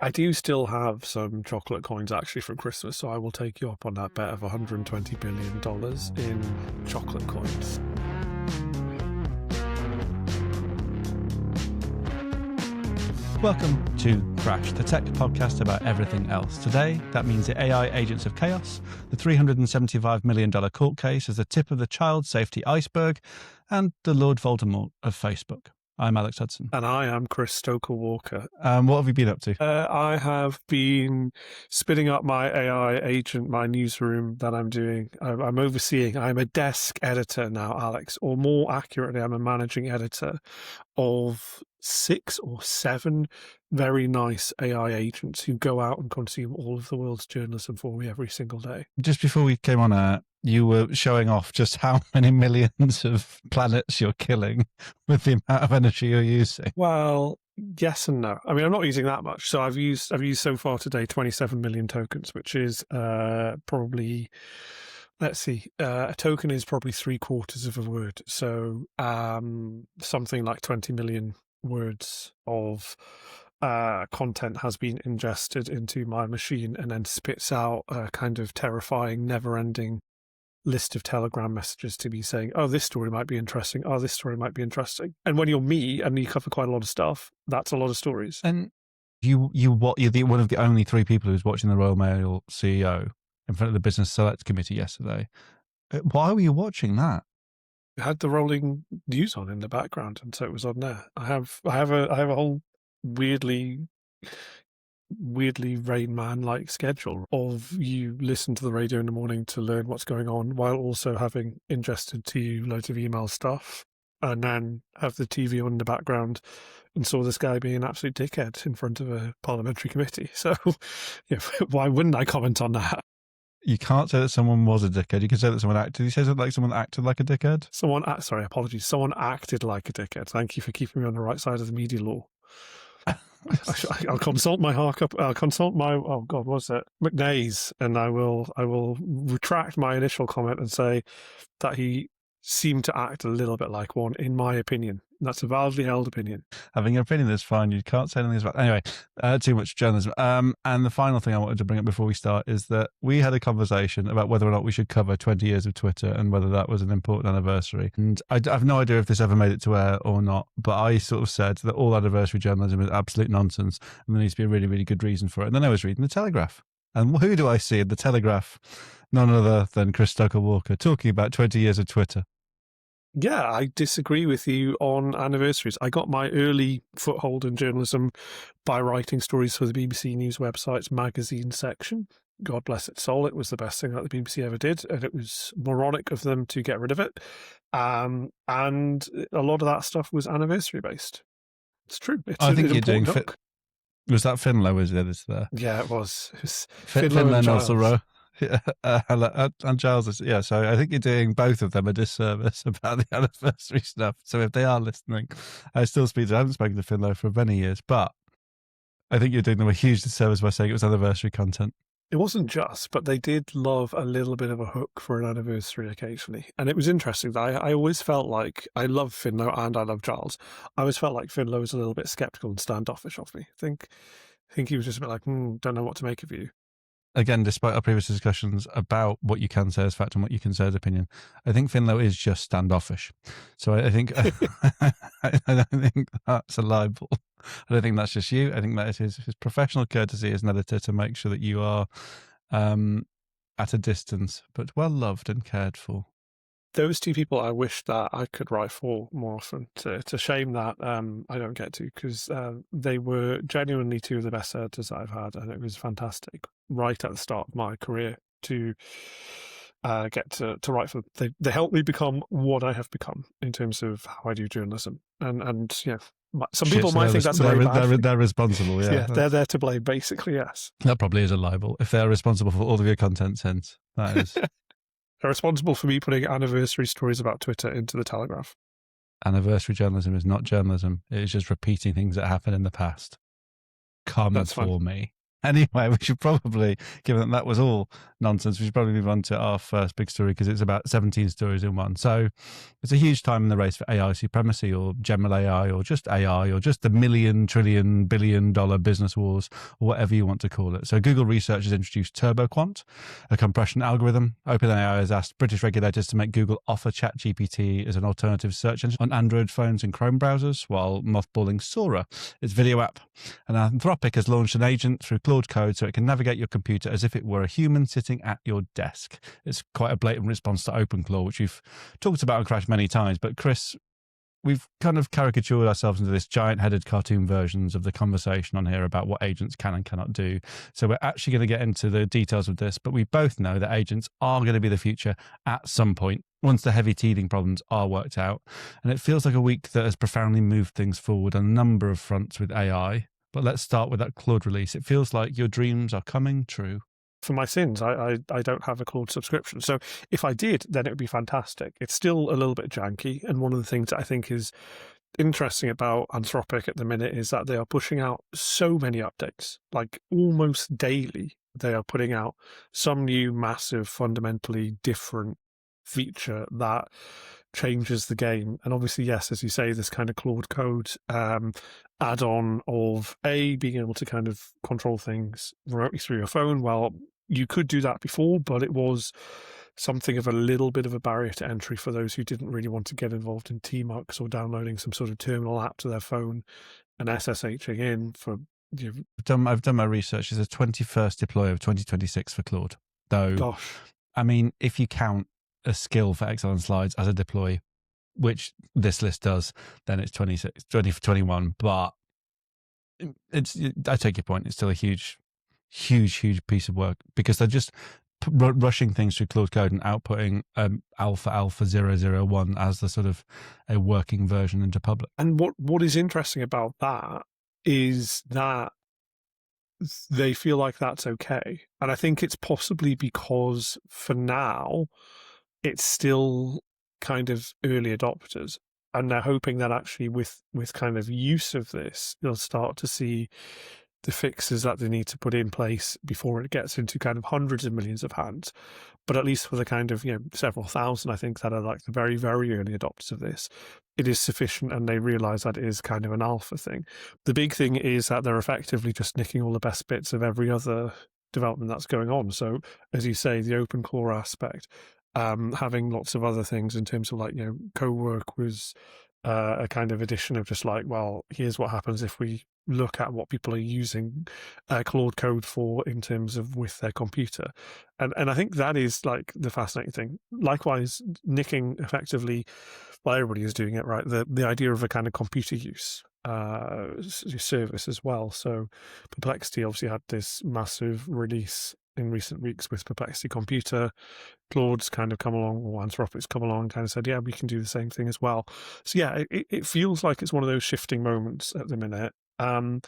I do still have some chocolate coins actually from Christmas, so I will take you up on that bet of $120 billion in chocolate coins. Welcome to Crash, the tech podcast about everything else. Today, that means the AI agents of chaos, the $375 million court case as the tip of the child safety iceberg, and the Lord Voldemort of Facebook. I'm Alex Hudson. And I am Chris Stoker-Walker. What have you been up to? I have been spinning up my AI agent, my newsroom that I'm doing. I'm overseeing. I'm a desk editor now, Alex, or more accurately, I'm a managing editor of 6 or 7 very nice AI agents who go out and consume all of the world's journalism for me every single day. Just before we came on air, you were showing off just how many millions of planets you're killing with the amount of energy you're using. Well, yes and no. I mean, I'm not using that much. So I've used so far today 27 million tokens, which is probably, let's see, a token is probably 3/4 of a word. So something like 20 million words of content has been ingested into my machine and then spits out a kind of terrifying, never-ending list of Telegram messages to me saying, oh, this story might be interesting. Oh, this story might be interesting. And when you're me and you cover quite a lot of stuff, that's a lot of stories. And you're one of the only 3 people who's watching the Royal Mail CEO in front of the Business Select Committee yesterday. Why were you watching that? It had the rolling news on in the background, and so it was on there. I have a whole weirdly Rain Man like schedule of you listen to the radio in the morning to learn what's going on while also having ingested to you loads of email stuff, and then have the TV on in the background and saw this guy being an absolute dickhead in front of a parliamentary committee. So why wouldn't I comment on that? You can't say that someone was a dickhead. You can say that someone acted. You say something like someone acted like a dickhead. Someone acted like a dickhead. Thank you for keeping me on the right side of the media law. I'll consult my McNays, and I will retract my initial comment and say that he seemed to act a little bit like one, in my opinion. That's a validly held opinion. Having an opinion is fine. You can't say anything about. Anyway, too much journalism. And the final thing I wanted to bring up before we start is that we had a conversation about whether or not we should cover 20 years of Twitter and whether that was an important anniversary. And I have no idea if this ever made it to air or not, but I sort of said that all anniversary journalism is absolute nonsense and there needs to be a really, really good reason for it. And then I was reading The Telegraph. And who do I see in The Telegraph? None other than Chris Stoker-Walker talking about 20 years of Twitter. Yeah, I disagree with you on anniversaries. I got my early foothold in journalism by writing stories for the BBC News website's magazine section. God bless its soul. It was the best thing that the BBC ever did, and it was moronic of them to get rid of it. And a lot of that stuff was anniversary based. It's true. I think you're doing was that Finlow was there? Yeah, it was. Finlow and Nelson Rowe. And Giles, yeah, so I think you're doing both of them a disservice about the anniversary stuff. So if they are listening, I haven't spoken to Finlow for many years, but I think you're doing them a huge disservice by saying it was anniversary content. It wasn't just, but they did love a little bit of a hook for an anniversary occasionally. And it was interesting that I always felt like, I love Finlow and I love Giles. I always felt like Finlow was a little bit sceptical and standoffish of me. I think he was just a bit like, don't know what to make of you. Again, despite our previous discussions about what you can say as fact and what you can say as opinion, I think Finlow is just standoffish. So I think I don't think that's a libel. I don't think that's just you. I think that is his professional courtesy as an editor to make sure that you are at a distance, but well loved and cared for. Those 2 people I wish that I could write for more often. It's a shame that I don't get to, because they were genuinely 2 of the best editors I've had, and it was fantastic right at the start of my career to get to write for them. They helped me become what I have become in terms of how I do journalism. And some people might think that's a very bad thing. They're responsible, yeah. Yeah, they're there to blame, basically, yes. That probably is a libel. If they're responsible for all of your content since, that is... They're responsible for me putting anniversary stories about Twitter into the Telegraph. Anniversary journalism is not journalism. It is just repeating things that happened in the past. Come for me. Anyway, we should probably, given that was all nonsense, we should probably move on to our first big story because it's about 17 stories in one. So it's a huge time in the race for AI supremacy or general AI or just AI or just the million, trillion, billion-dollar business wars or whatever you want to call it. So Google Research has introduced TurboQuant, a compression algorithm. OpenAI has asked British regulators to make Google offer ChatGPT as an alternative search engine on Android phones and Chrome browsers, while mothballing Sora, its video app. And Anthropic has launched an agent through Claude Code so it can navigate your computer as if it were a human sitting at your desk. It's quite a blatant response to OpenClaw, which we've talked about on Crash many times. But Chris, we've kind of caricatured ourselves into this giant-headed cartoon versions of the conversation on here about what agents can and cannot do. So we're actually going to get into the details of this, but we both know that agents are going to be the future at some point, once the heavy teething problems are worked out. And it feels like a week that has profoundly moved things forward on a number of fronts with AI. But let's start with that Claude release. It feels like your dreams are coming true. For my sins, I don't have a Claude subscription. So if I did, then it would be fantastic. It's still a little bit janky. And one of the things that I think is interesting about Anthropic at the minute is that they are pushing out so many updates, like almost daily. They are putting out some new, massive, fundamentally different feature that changes the game. And obviously, yes, as you say, this kind of Claude Code add-on of being able to kind of control things remotely through your phone. Well, you could do that before, but it was something of a little bit of a barrier to entry for those who didn't really want to get involved in tMUX or downloading some sort of terminal app to their phone and SSHing in for. I've done my research. It's a 21st deploy of 2026 for Claude. Though, Gosh, I mean, if you count a skill for Excel Slides as a deploy, which this list does, then it's 2021. But I take your point. It's still a huge piece of work because they're just rushing things through Claude Code and outputting alpha 001 as the sort of a working version into public. And what is interesting about that is that they feel like that's okay. And I think it's possibly because for now, it's still kind of early adopters. And they're hoping that actually with kind of use of this, you'll start to see the fixes that they need to put in place before it gets into kind of hundreds of millions of hands. But at least for the kind of, several thousand, I think, that are like the very, very early adopters of this, it is sufficient and they realize that it is kind of an alpha thing. The big thing is that they're effectively just nicking all the best bits of every other development that's going on. So, as you say, the OpenClaw aspect, having lots of other things in terms of like, co-work was a kind of addition of just like, well, here's what happens if we look at what people are using Claude Code for in terms of with their computer. And I think that is like the fascinating thing. Likewise, nicking effectively, well, everybody is doing it, right? The idea of a kind of computer use service as well. So Perplexity obviously had this massive release in recent weeks with Perplexity Computer. Claude's kind of come along, or Anthropic's come along and kind of said, yeah, we can do the same thing as well. So yeah, it feels like it's one of those shifting moments at the minute. And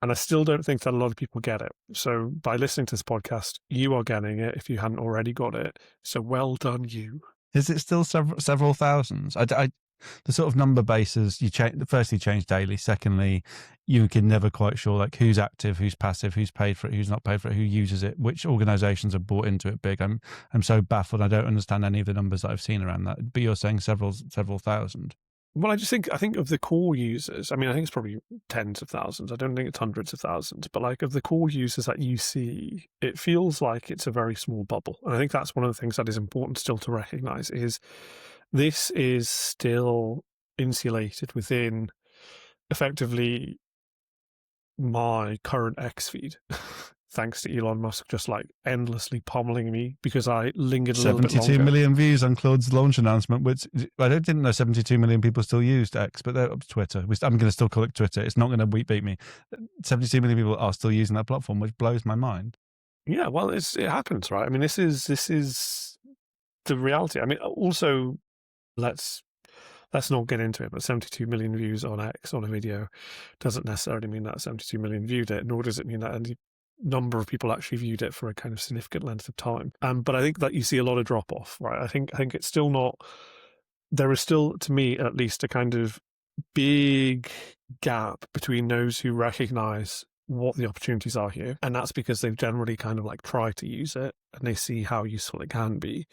I still don't think that a lot of people get it. So by listening to this podcast, you are getting it if you hadn't already got it. So well done, you. Is it still several thousands? The sort of number bases firstly change daily. Secondly, you can never quite sure like who's active, who's passive, who's paid for it, who's not paid for it, who uses it, which organizations have bought into it big. I'm so baffled. I don't understand any of the numbers that I've seen around that. But you're saying several thousand. Well, I think of the core users, I mean, I think it's probably tens of thousands. I don't think it's hundreds of thousands, but like of the core users that you see, it feels like it's a very small bubble. And I think that's one of the things that is important still to recognize is this is still insulated within effectively my current X feed. Thanks to Elon Musk just like endlessly pommeling me because I lingered a little bit longer. 72 million views on Claude's launch announcement, which I didn't know 72 million people still used X, but they're up to Twitter. I'm going to still call it Twitter. It's not going to beat me. 72 million people are still using that platform, which blows my mind. Yeah, well, it happens, right? I mean, this is the reality. I mean, also, let's not get into it, but 72 million views on X on a video doesn't necessarily mean that 72 million viewed it, nor does it mean that any number of people actually viewed it for a kind of significant length of time. But I think that you see a lot of drop off, right? I think it's still not. There is still, to me at least, a kind of big gap between those who recognize what the opportunities are here. And that's because they've generally kind of like tried to use it and they see how useful it can be,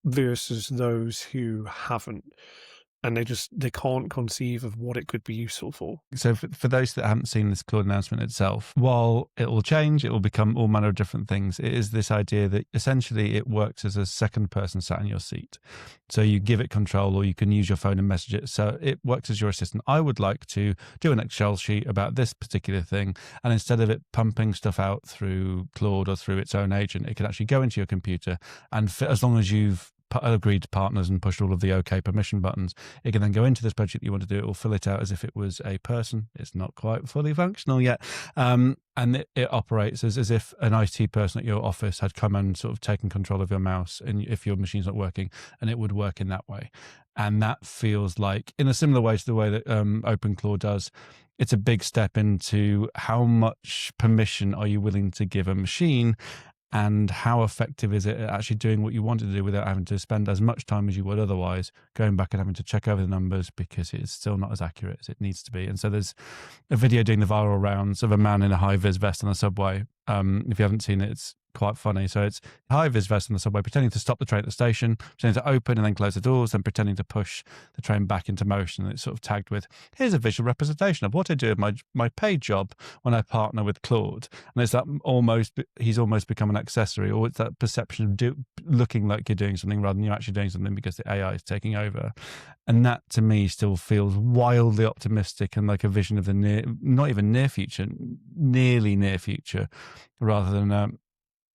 versus those who haven't. And they can't conceive of what it could be useful for. So for those that haven't seen this Claude announcement itself, while it will change, it will become all manner of different things. It is this idea that essentially it works as a second person sat in your seat. So you give it control, or you can use your phone and message it. So it works as your assistant. I would like to do an Excel sheet about this particular thing. And instead of it pumping stuff out through Claude or through its own agent, it can actually go into your computer and as long as you've agreed to partners and pushed all of the OK permission buttons, it can then go into the spreadsheet that you want to do. It will fill it out as if it was a person. It's not quite fully functional yet. And it operates as if an IT person at your office had come and sort of taken control of your mouse, and if your machine's not working, and it would work in that way. And that feels like, in a similar way to the way that OpenClaw does, it's a big step into how much permission are you willing to give a machine, and how effective is it at actually doing what you want to do without having to spend as much time as you would otherwise going back and having to check over the numbers because it's still not as accurate as it needs to be. And so there's a video doing the viral rounds of a man in a high-vis vest on the subway. If you haven't seen it, it's quite funny. So it's high-vis vest on the subway, pretending to stop the train at the station, pretending to open and then close the doors, then pretending to push the train back into motion. And it's sort of tagged with, here's a visual representation of what I do in my paid job when I partner with Claude. And it's that he's almost become an accessory, or it's that perception of looking like you're doing something rather than you're actually doing something because the AI is taking over. And that to me still feels wildly optimistic and like a vision of the not even near future, nearly near future, rather than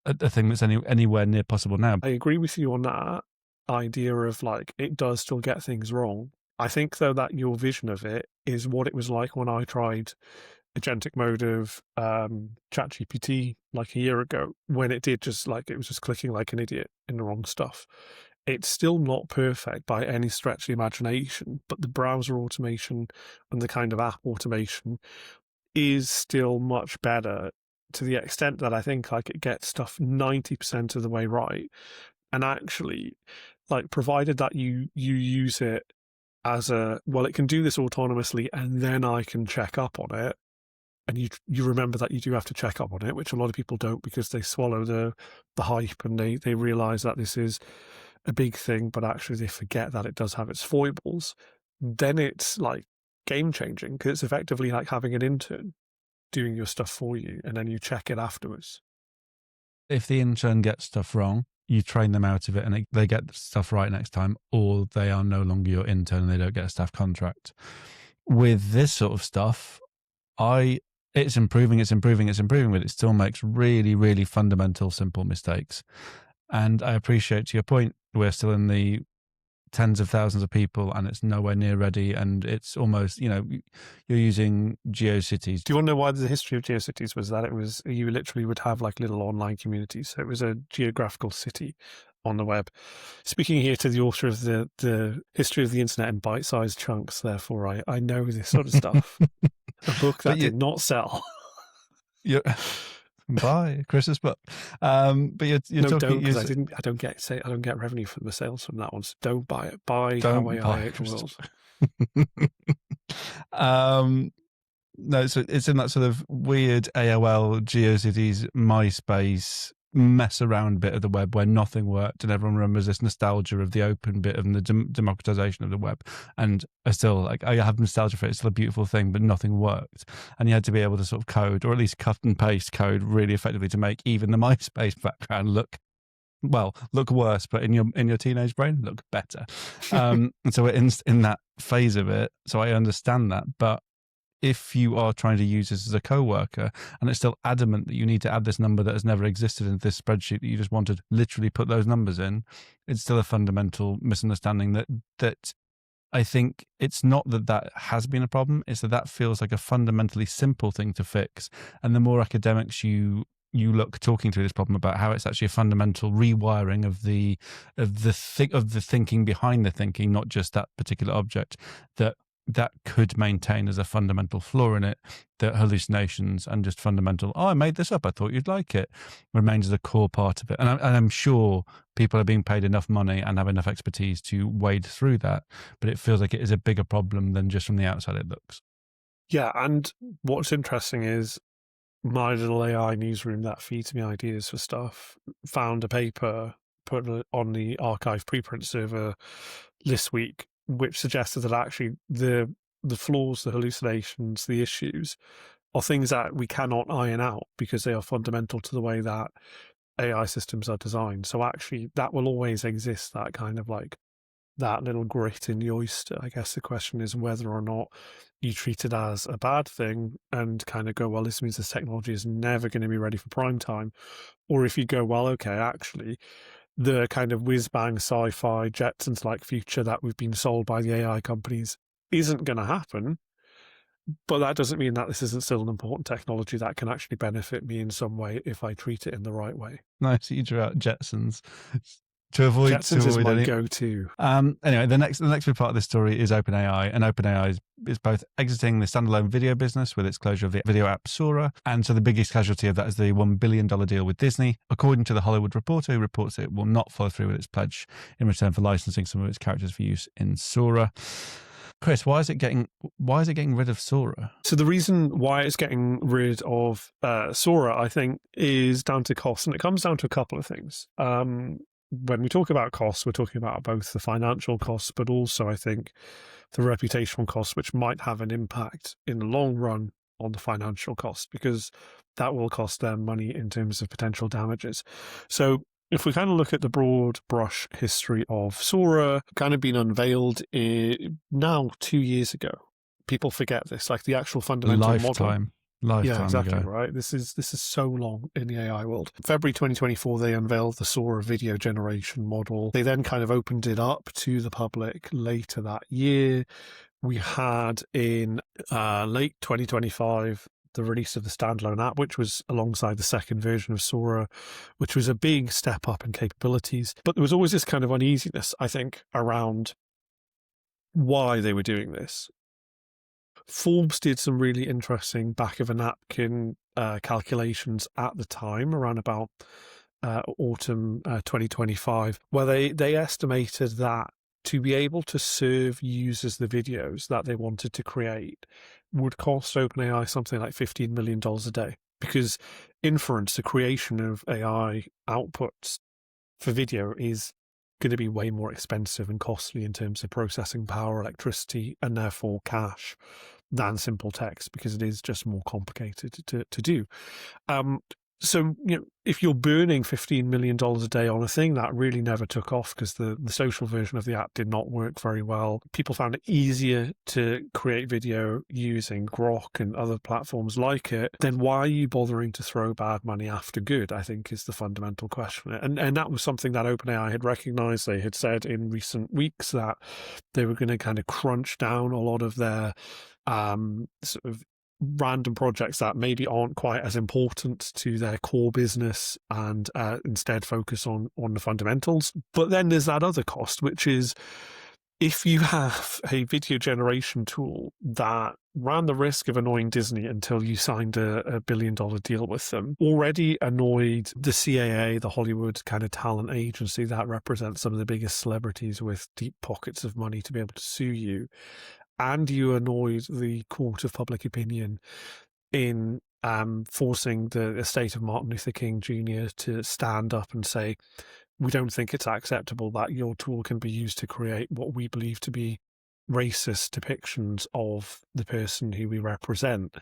a thing that's anywhere near possible now. I agree with you on that idea of like, it does still get things wrong. I think though that your vision of it is what it was like when I tried agentic mode of ChatGPT like a year ago, when it did just like, it was just clicking like an idiot in the wrong stuff. It's still not perfect by any stretch of the imagination, but the browser automation and the kind of app automation is still much better, to the extent that I think like it gets stuff 90% of the way right. And actually, like, provided that you use it as it can do this autonomously and then I can check up on it. And you remember that you do have to check up on it, which a lot of people don't because they swallow the hype and they realize that this is a big thing, but actually they forget that it does have its foibles. Then it's like game changing because it's effectively like having an intern doing your stuff for you, and then you check it afterwards. If the intern gets stuff wrong, you train them out of it and they get stuff right next time, or they are no longer your intern and they don't get a staff contract. With this sort of stuff, it's improving, but it still makes really, really fundamental, simple mistakes. And I appreciate, to your point, we're still in the tens of thousands of people and it's nowhere near ready, and it's almost, you're using GeoCities. Do you want to know why the history of GeoCities was that? It was, you literally would have like little online communities. So it was a geographical city on the web. Speaking here to the author of the history of the internet in bite-sized chunks, therefore I know this sort of stuff. A book that did not sell. Buy Chris's book, but you're talking. Don't, because I don't get revenue from the sales from that one. So don't buy it. Buy How AI Ate World. No, so it's in that sort of weird AOL, GeoCities, MySpace mess around bit of the web where nothing worked, and everyone remembers this nostalgia of the open bit of the democratization of the web. And I have nostalgia for it. It's still a beautiful thing, but nothing worked. And you had to be able to sort of code, or at least cut and paste code really effectively to make even the MySpace background look worse, but in your teenage brain look better. And so we're in that phase of it. So I understand that, but if you are trying to use this as a co-worker and it's still adamant that you need to add this number that has never existed in this spreadsheet that you just want to literally put those numbers in, it's still a fundamental misunderstanding that I think it's not that has been a problem, it's that feels like a fundamentally simple thing to fix. And the more academics you look talking through this problem about how it's actually a fundamental rewiring of the thinking behind the thinking, not just that particular object, that could maintain as a fundamental flaw in it, that hallucinations and just fundamental, I made this up, I thought you'd like it, remains as a core part of it. And I'm sure people are being paid enough money and have enough expertise to wade through that, but it feels like it is a bigger problem than just from the outside it looks. Yeah, and what's interesting is my little AI newsroom that feeds me ideas for stuff found a paper put on the archive preprint server this week, which suggested that actually the flaws, the hallucinations, the issues are things that we cannot iron out because they are fundamental to the way that AI systems are designed. So actually that will always exist, that kind of like that little grit in the oyster. I guess the question is whether or not you treat it as a bad thing and kind of go, well, this means this technology is never going to be ready for prime time. Or if you go, well, okay, actually, the kind of whiz-bang sci-fi Jetsons-like future that we've been sold by the AI companies isn't going to happen. But that doesn't mean that this isn't still an important technology that can actually benefit me in some way if I treat it in the right way. Nice that you drew out Jetsons. To avoid Jetsons is my go-to. Anyway, the next big part of this story is OpenAI, and OpenAI is both exiting the standalone video business with its closure of the video app Sora, and so the biggest casualty of that is the $1 billion deal with Disney. According to The Hollywood Reporter, who reports it will not follow through with its pledge in return for licensing some of its characters for use in Sora. Chris, why is it getting rid of Sora? So the reason why it's getting rid of Sora, I think, is down to cost, and it comes down to a couple of things. When we talk about costs, we're talking about both the financial costs, but also, I think, the reputational costs, which might have an impact in the long run on the financial cost, because that will cost them money in terms of potential damages. So if we kind of look at the broad brush history of Sora, kind of been unveiled now 2 years ago. People forget this, like the actual fundamental model. Yeah, exactly, ago. right? This is so long in the AI world. February 2024, they unveiled the Sora video generation model. They then kind of opened it up to the public later that year. We had in late 2025 the release of the standalone app, which was alongside the second version of Sora, which was a big step up in capabilities. But there was always this kind of uneasiness, I think, around why they were doing this. Forbes did some really interesting back of a napkin calculations at the time, around about autumn 2025, where they estimated that to be able to serve users the videos that they wanted to create would cost OpenAI something like $15 million a day, because inference, the creation of AI outputs for video, is going to be way more expensive and costly in terms of processing power, electricity, and therefore cash than simple text, because it is just more complicated to do. So, if you're burning $15 million a day on a thing that really never took off because the social version of the app did not work very well, people found it easier to create video using Grok and other platforms like it, then why are you bothering to throw bad money after good, I think, is the fundamental question. And that was something that OpenAI had recognized. They had said in recent weeks that they were going to kind of crunch down a lot of their sort of random projects that maybe aren't quite as important to their core business, and instead focus on the fundamentals. But then there's that other cost, which is if you have a video generation tool that ran the risk of annoying Disney until you signed a $1 billion deal with them, already annoyed the CAA, the Hollywood kind of talent agency that represents some of the biggest celebrities with deep pockets of money to be able to sue you, and you annoyed the court of public opinion in forcing the estate of Martin Luther King Jr. to stand up and say, we don't think it's acceptable that your tool can be used to create what we believe to be racist depictions of the person who we represent,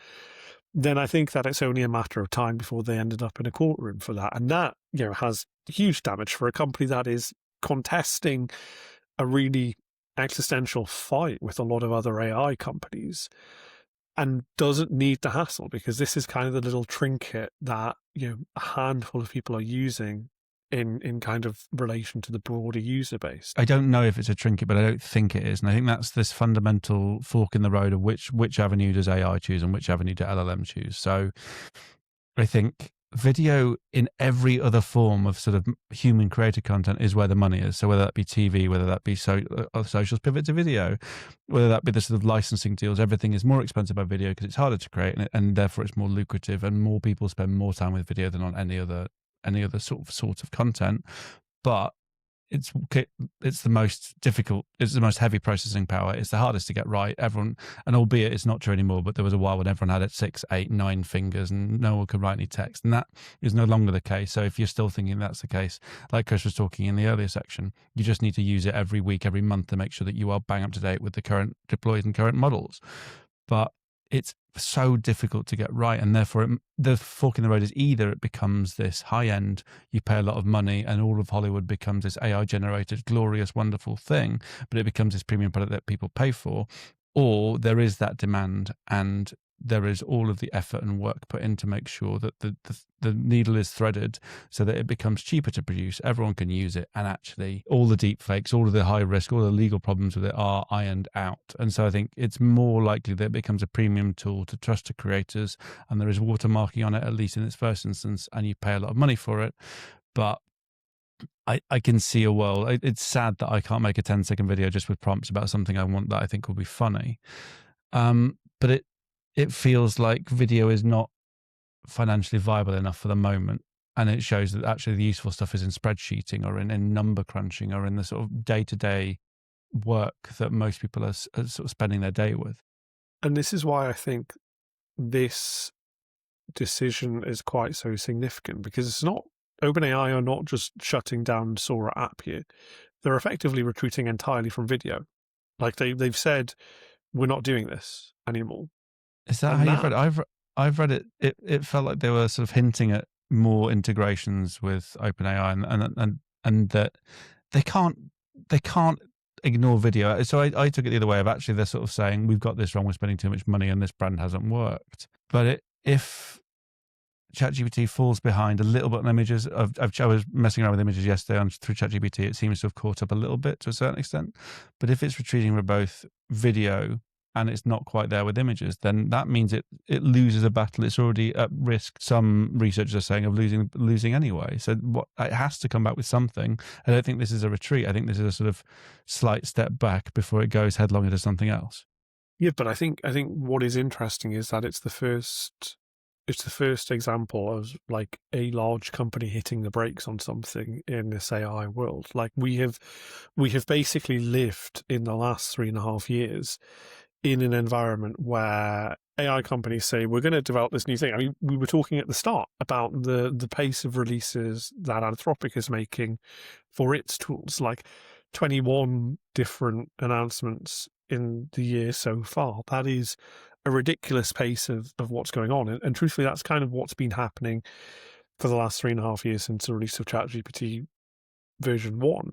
then I think that it's only a matter of time before they ended up in a courtroom for that. And that, has huge damage for a company that is contesting a really existential fight with a lot of other AI companies, and doesn't need the hassle, because this is kind of the little trinket that a handful of people are using in kind of relation to the broader user base. I don't know if it's a trinket, but I don't think it is. And I think that's this fundamental fork in the road of which avenue does AI choose and which avenue do LLM choose. So I think video in every other form of sort of human created content is where the money is. So whether that be TV, whether that be socials pivot to video, whether that be the sort of licensing deals, everything is more expensive by video because it's harder to create, and therefore it's more lucrative, and more people spend more time with video than on any other sort of content. But it's the most difficult, it's the most heavy processing power, it's the hardest to get right. Everyone, and albeit it's not true anymore, but there was a while when everyone had it 6, 8, 9 fingers and no one could write any text, and that is no longer the case. So if you're still thinking that's the case, like Chris was talking in the earlier section, you just need to use it every week, every month to make sure that you are bang up to date with the current deployed and current models. But it's so difficult to get right, and therefore the fork in the road is either it becomes this high end, you pay a lot of money and all of Hollywood becomes this AI generated glorious wonderful thing, but it becomes this premium product that people pay for, or there is that demand and there is all of the effort and work put in to make sure that the needle is threaded so that it becomes cheaper to produce, everyone can use it, and actually all the deep fakes, all of the high risk, all the legal problems with it are ironed out. And so I think it's more likely that it becomes a premium tool to trust to creators, and there is watermarking on it, at least in its first instance, and you pay a lot of money for it. But I can see a world. It's sad that I can't make a 10-second video just with prompts about something I want that I think will be funny. But it feels like video is not financially viable enough for the moment. And it shows that actually the useful stuff is in spreadsheeting or in number crunching or in the sort of day-to-day work that most people are sort of spending their day with. And this is why I think this decision is quite so significant, because it's not, OpenAI are not just shutting down Sora app here. They're effectively retreating entirely from video. Like they've said, we're not doing this anymore. Is that how you've read it? I've read it. It felt like they were sort of hinting at more integrations with OpenAI, and that they can't ignore video. So I took it the other way of actually they're sort of saying we've got this wrong, we're spending too much money, and this brand hasn't worked. But if ChatGPT falls behind a little bit on images, I was messing around with images yesterday through ChatGPT. It seems to have caught up a little bit to a certain extent. But if it's retreating with both video and it's not quite there with images, then that means it loses a battle it's already at risk, some researchers are saying, of losing anyway. So it has to come back with something. I don't think this is a retreat. I think this is a sort of slight step back before it goes headlong into something else. Yeah, but I think what is interesting is that it's the first example of like a large company hitting the brakes on something in this AI world. Like we have basically lived in the last 3.5 years in an environment where AI companies say, we're going to develop this new thing. I mean, we were talking at the start about the pace of releases that Anthropic is making for its tools, like 21 different announcements in the year so far. That is a ridiculous pace of what's going on. And truthfully, that's kind of what's been happening for the last 3.5 years since the release of ChatGPT version 1.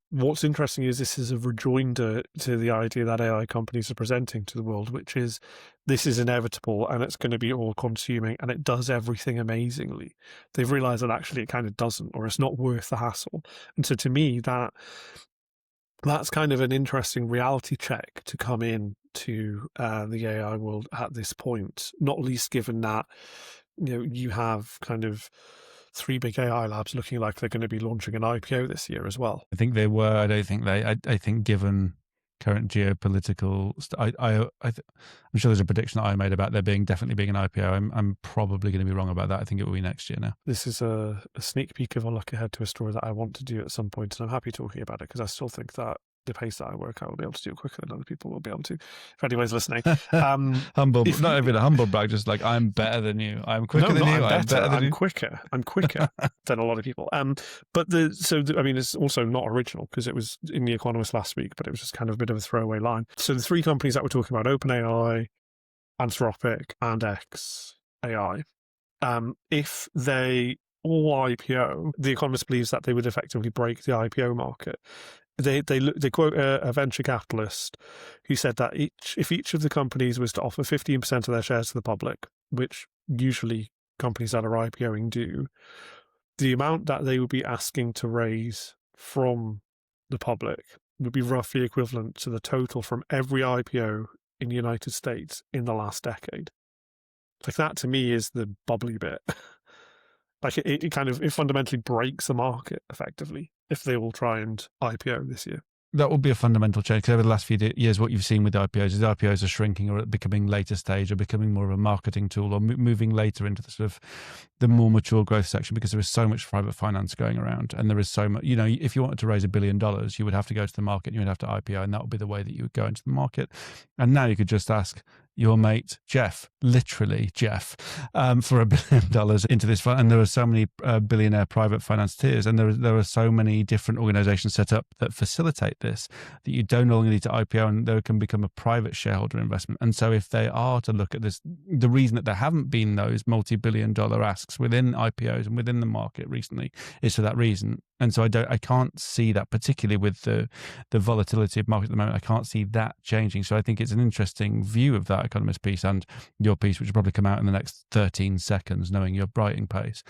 What's interesting is this is a rejoinder to the idea that AI companies are presenting to the world, which is this is inevitable and it's going to be all consuming and it does everything amazingly. They've realized that actually it kind of doesn't, or it's not worth the hassle. And so to me, that's kind of an interesting reality check to come in to the AI world at this point, not least given that, you have kind of 3 big AI labs looking like they're going to be launching an IPO this year as well. I think they were. I don't think they. I think given current geopolitical, I'm sure there's a prediction that I made about there definitely being an IPO. I'm probably going to be wrong about that. I think it will be next year now. This is a sneak peek of a look ahead to a story that I want to do at some point, and I'm happy talking about it because I still think that the pace that I work, I will be able to do it quicker than other people will be able to. If anyone's listening, humble, not even a humble brag, just like I'm better than you. I'm quicker than you. I'm better than you. I'm quicker than a lot of people. But it's also not original because it was in The Economist last week, but it was just kind of a bit of a throwaway line. So the 3 companies that we're talking about, OpenAI, Anthropic, and xAI, if they all IPO, The Economist believes that they would effectively break the IPO market. They quote a venture capitalist who said that if each of the companies was to offer 15% of their shares to the public, which usually companies that are IPOing do, the amount that they would be asking to raise from the public would be roughly equivalent to the total from every IPO in the United States in the last decade. Like that to me is the bubbly bit. Like it fundamentally breaks the market effectively if they all try and IPO this year. That will be a fundamental change, because over the last few years, what you've seen with IPOs is IPOs are shrinking or becoming later stage or becoming more of a marketing tool or moving later into the sort of the more mature growth section, because there is so much private finance going around, and there is so much, if you wanted to raise $1 billion, you would have to go to the market and you would have to IPO, and that would be the way that you would go into the market. And now you could just ask your mate Jeff, literally Jeff, for $1 billion into this fund. And there are so many billionaire private financiers, and there are so many different organizations set up that facilitate this, that you don't only need to IPO, and there can become a private shareholder investment. And so if they are to look at this, the reason that there haven't been those multi-billion-dollar asks within IPOs and within the market recently is for that reason. And so I can't see that, particularly with the volatility of market at the moment. I can't see that changing. So I think it's an interesting view of that Economist piece and your piece, which will probably come out in the next 13 seconds, knowing your writing pace.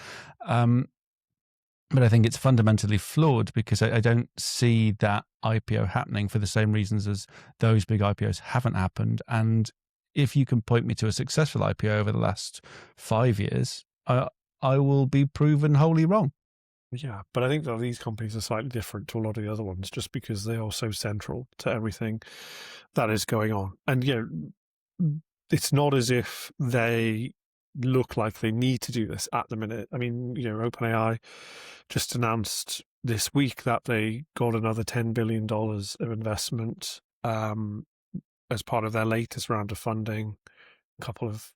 But I think it's fundamentally flawed, because I don't see that IPO happening for the same reasons as those big IPOs haven't happened. And if you can point me to a successful IPO over the last 5 years, I will be proven wholly wrong. Yeah, but I think that these companies are slightly different to a lot of the other ones, just because they are so central to everything that is going on. And, it's not as if they look like they need to do this at the minute. I mean, OpenAI just announced this week that they got another $10 billion of investment as part of their latest round of funding. A couple of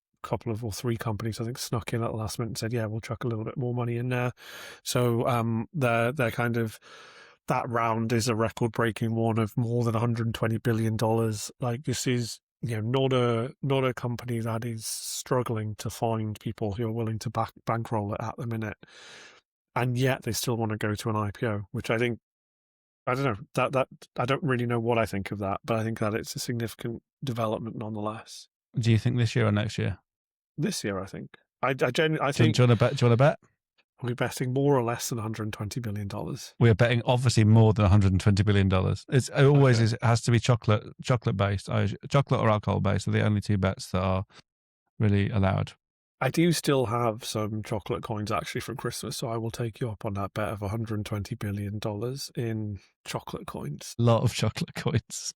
or three companies, I think, snuck in at the last minute and said, yeah, we'll chuck a little bit more money in there. So they're kind of, that round is a record-breaking one of more than $120 billion. Like, this is, not a company that is struggling to find people who are willing to bankroll it at the minute. And yet they still want to go to an IPO, which I think, I don't know, that I don't really know what I think of that, but I think that it's a significant development nonetheless. Do you think this year or next year? This year, I think. I genuinely think. Do you want to bet? Are we betting more or less than $120 billion? We are betting obviously more than $120 billion. It always is. It has to be chocolate based. Chocolate or alcohol based are the only two bets that are really allowed. I do still have some chocolate coins actually from Christmas, so I will take you up on that bet of $120 billion in chocolate coins. A lot of chocolate coins.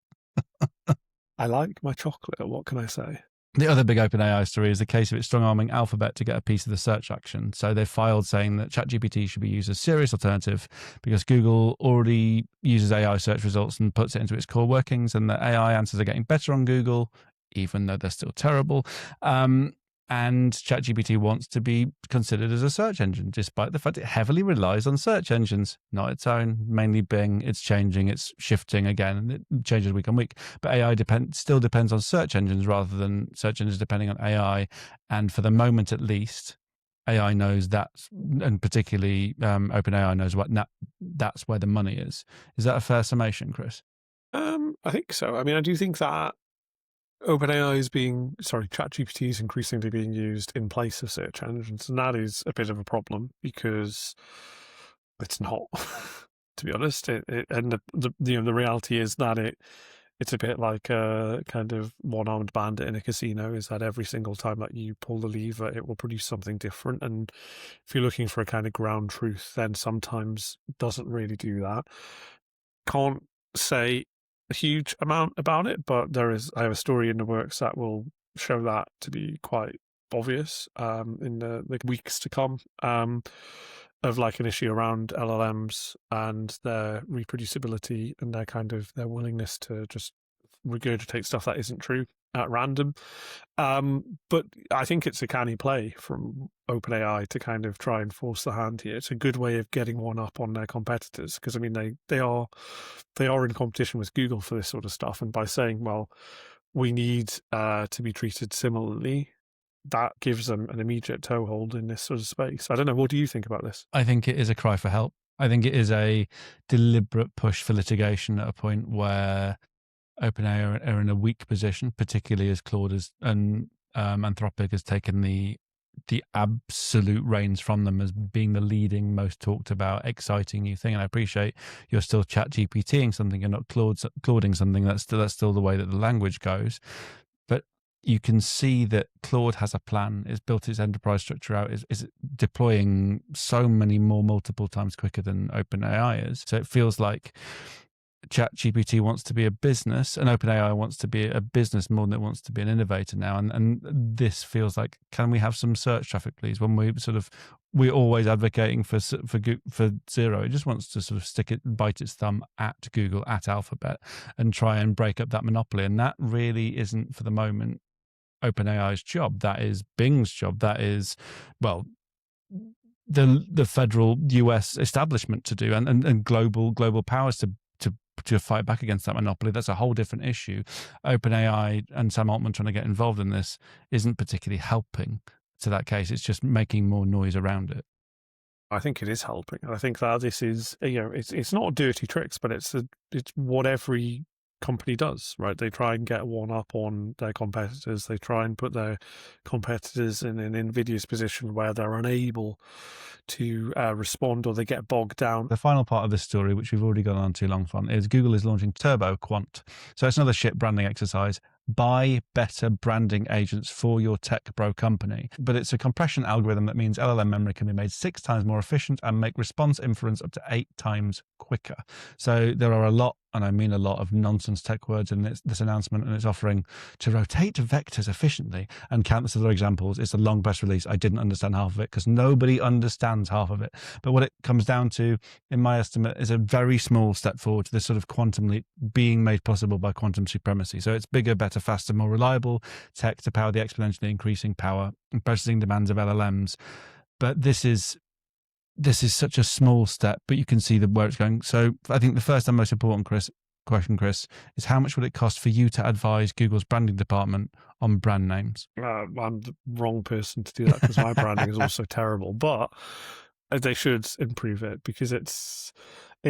I like my chocolate. What can I say? The other big OpenAI story is the case of it strong-arming Alphabet to get a piece of the search action. So they filed saying that ChatGPT should be used as a serious alternative because Google already uses AI search results and puts it into its core workings, and the AI answers are getting better on Google, even though they're still terrible. And ChatGPT wants to be considered as a search engine, despite the fact it heavily relies on search engines, not its own, mainly Bing. It's changing, it's shifting again, it changes week on week. But AI still depends on search engines rather than search engines depending on AI. And for the moment, at least, AI knows that, and particularly OpenAI knows that's where the money is. Is that a fair summation, Chris? I think so. I mean, I do think that ChatGPT is increasingly being used in place of search engines, and that is a bit of a problem because it's not, to be honest. And the reality is that it's a bit like a kind of one-armed bandit in a casino, is that every single time that you pull the lever, it will produce something different. And if you're looking for a kind of ground truth, then sometimes it doesn't really do that. Can't say a huge amount about it, but I have a story in the works that will show that to be quite obvious in the weeks to come, of like an issue around LLMs and their reproducibility and their willingness to just regurgitate stuff that isn't true at random. But I think it's a canny play from OpenAI to kind of try and force the hand here. It's a good way of getting one up on their competitors, because I mean they are in competition with Google for this sort of stuff, and by saying, well, we need to be treated similarly, that gives them an immediate toehold in this sort of space. I don't know. What do you think about this? I think it is a cry for help. I think it is a deliberate push for litigation at a point where OpenAI are in a weak position, particularly as Claude and Anthropic has taken the absolute reins from them as being the leading, most talked about, exciting new thing. And I appreciate you're still ChatGPTing something, you're not Clauding something. That's still the way that the language goes. But you can see that Claude has a plan, it's built its enterprise structure out, is deploying so many more multiple times quicker than OpenAI is. So it feels like ChatGPT wants to be a business, and OpenAI wants to be a business more than it wants to be an innovator now. And this feels like, can we have some search traffic, please? When we're always advocating for zero. It just wants to sort of bite its thumb at Google, at Alphabet, and try and break up that monopoly. And that really isn't, for the moment, OpenAI's job. That is Bing's job. That is, well, the federal US establishment to do, and global powers to fight back against that monopoly. That's a whole different issue. OpenAI and Sam Altman trying to get involved in this isn't particularly helping to that case. It's just making more noise around it. I think it is helping. I think that this is, it's not dirty tricks, but it's what every company does, right? They try and get one up on their competitors. They try and put their competitors in an invidious position where they're unable to respond, or they get bogged down. The final part of this story, which we've already gone on too long from, is Google is launching TurboQuant. So it's another shit branding exercise. Buy better branding agents for your tech bro company. But it's a compression algorithm that means LLM memory can be made 6 times more efficient and make response inference up to 8 times quicker. So there are a lot, and I mean a lot, of nonsense tech words in this announcement, and it's offering to rotate vectors efficiently and countless other examples. It's a long press release. I didn't understand half of it because nobody understands half of it. But what it comes down to, in my estimate, is a very small step forward to this sort of quantum leap being made possible by quantum supremacy. So it's bigger, better, faster, more reliable tech to power the exponentially increasing power and processing demands of LLMs. But this is such a small step, but you can see where it's going. So I think the first and most important question, Chris, is how much would it cost for you to advise Google's branding department on brand names? I'm the wrong person to do that because my branding is also terrible, but they should improve it because it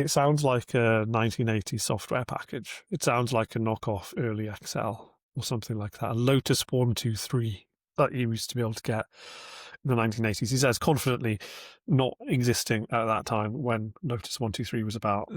sounds like a 1980s software package. It sounds like a knockoff early Excel or something like that. A Lotus 123 that you used to be able to get in the 1980s. He says confidently not existing at that time when Lotus 123 was about.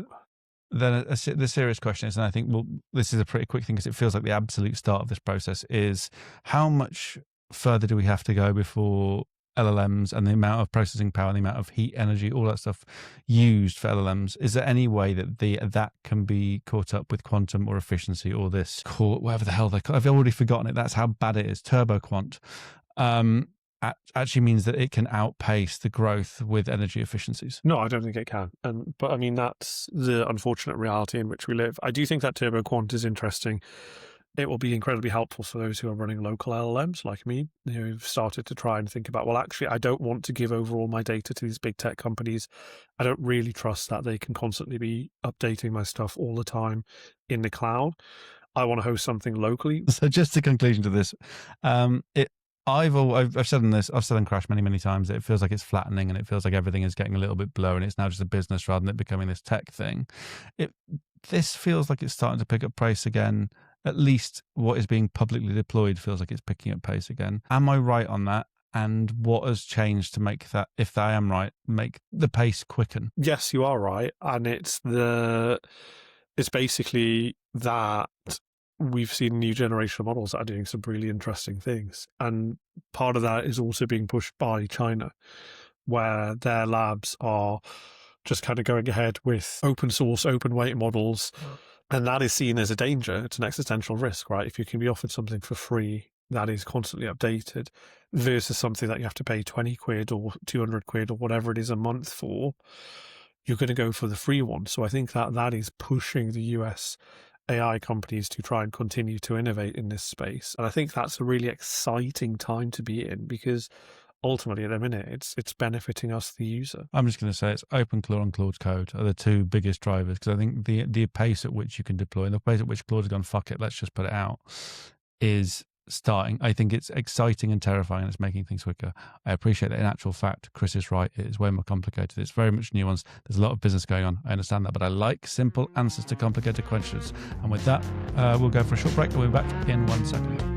Then the serious question is, and I think this is a pretty quick thing because it feels like the absolute start of this process, is how much further do we have to go before LLMs and the amount of processing power and the amount of heat, energy, all that stuff used for LLMs? Is there any way that that can be caught up with quantum or efficiency or this, whatever the hell they call it? I've already forgotten it. That's how bad it is. TurboQuant. Actually means that it can outpace the growth with energy efficiencies. No, I don't think it can. But I mean, that's the unfortunate reality in which we live. I do think that TurboQuant is interesting. It will be incredibly helpful for those who are running local LLMs like me, who've started to try and think about, well, actually, I don't want to give over all my data to these big tech companies. I don't really trust that they can constantly be updating my stuff all the time in the cloud. I want to host something locally. So just a conclusion to this, I've said on this, I've said on Crash many times that it feels like it's flattening and it feels like everything is getting a little bit blurry and it's now just a business rather than it becoming this tech thing. This feels like it's starting to pick up pace again. At least what is being publicly deployed feels like it's picking up pace again. Am I right on that? And what has changed to make that, if I am right, make the pace quicken? Yes, you are right. And it's basically that we've seen new generation of models that are doing some really interesting things. And part of that is also being pushed by China, where their labs are just kind of going ahead with open source, open weight models. And that is seen as a danger. It's an existential risk, right? If you can be offered something for free that is constantly updated versus something that you have to pay 20 quid or 200 quid or whatever it is a month for, you're going to go for the free one. So I think that is pushing the US AI companies to try and continue to innovate in this space. And I think that's a really exciting time to be in because ultimately, at the minute, it's benefiting us, the user. I'm just going to say it's OpenClaw and Claude Code are the two biggest drivers because I think the pace at which you can deploy and the pace at which Claude has gone, fuck it, let's just put it out, is starting. I think it's exciting and terrifying and it's making things quicker. I appreciate that in actual fact, Chris is right. It is way more complicated. It's very much nuanced. There's a lot of business going on. I understand that, but I like simple answers to complicated questions. And with that, we'll go for a short break and we'll be back in 1 second.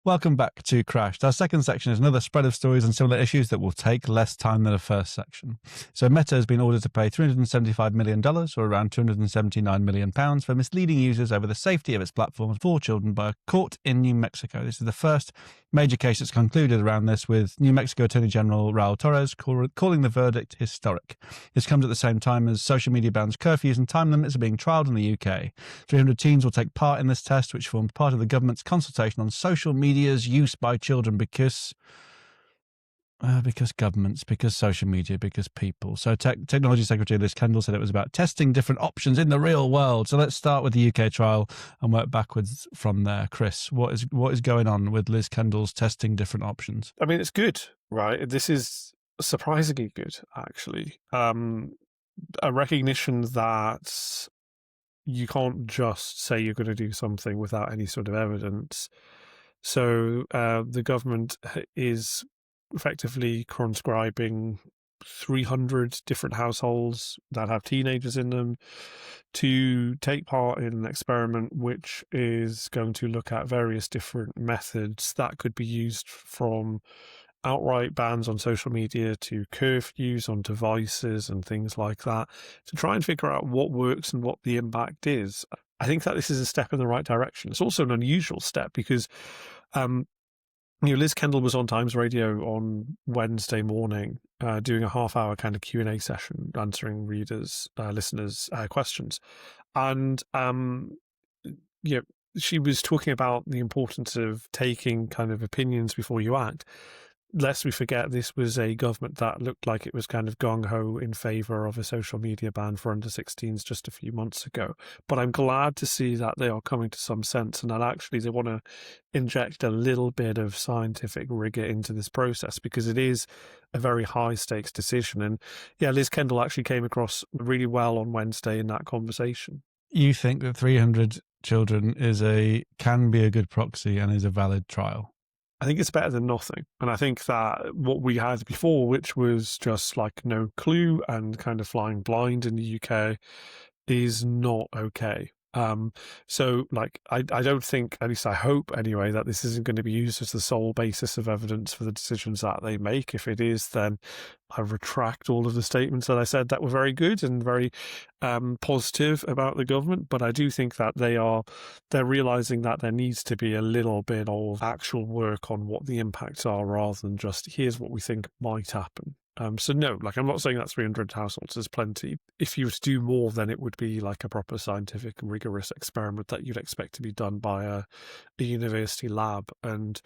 Welcome back to Crashed. Our second section is another spread of stories on similar issues that will take less time than the first section. So Meta has been ordered to pay $375 million, or around £279 million, for misleading users over the safety of its platforms for children by a court in New Mexico. This is the first major case that's concluded around this, with New Mexico Attorney General Raul Torres calling the verdict historic. This comes at the same time as social media bans, curfews and time limits are being trialled in the UK. 300 teens will take part in this test, which formed part of the government's consultation on social media's use by children because governments, because social media, because people. So Technology Secretary Liz Kendall said it was about testing different options in the real world. So let's start with the UK trial and work backwards from there. Chris, what is going on with Liz Kendall's testing different options? I mean, it's good, right? This is surprisingly good, actually. A recognition that you can't just say you're going to do something without any sort of evidence. So the government is effectively conscribing 300 different households that have teenagers in them to take part in an experiment which is going to look at various different methods that could be used, from outright bans on social media to curfews on devices and things like that, to try and figure out what works and what the impact is. I think that this is a step in the right direction. It's also an unusual step because Liz Kendall was on Times Radio on Wednesday morning doing a half-hour kind of Q&A session, answering listeners' questions. And she was talking about the importance of taking kind of opinions before you act. Lest we forget, this was a government that looked like it was kind of gung-ho in favour of a social media ban for under-16s just a few months ago. But I'm glad to see that they are coming to some sense, and that actually they want to inject a little bit of scientific rigour into this process, because it is a very high-stakes decision. And yeah, Liz Kendall actually came across really well on Wednesday in that conversation. You think that 300 children can be a good proxy and is a valid trial? I think it's better than nothing. And I think that what we had before, which was just like no clue and kind of flying blind in the UK, is not okay. So like, I don't think, at least I hope anyway, that this isn't going to be used as the sole basis of evidence for the decisions that they make. If it is, then I retract all of the statements that I said that were very good and very positive about the government. But I do think that they're realizing that there needs to be a little bit of actual work on what the impacts are, rather than just here's what we think might happen. So no, like, I'm not saying that 300 households is plenty. If you were to do more, then it would be like a proper scientific and rigorous experiment that you'd expect to be done by a university lab. And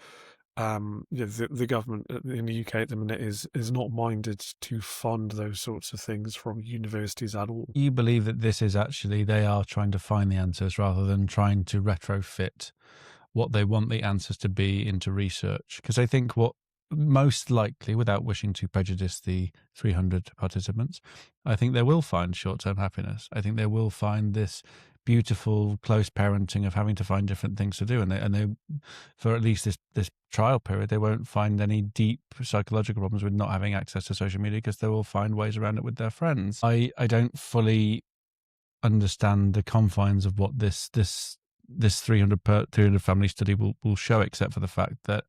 the government in the UK at the minute is not minded to fund those sorts of things from universities at all. You believe that this is actually, they are trying to find the answers rather than trying to retrofit what they want the answers to be into research? Because I think what most likely, without wishing to prejudice the 300 participants, I think they will find short-term happiness. I think they will find this beautiful close parenting of having to find different things to do, and they for at least this trial period, they won't find any deep psychological problems with not having access to social media, because they will find ways around it with their friends. I don't fully understand the confines of what this 300 family study will show, except for the fact that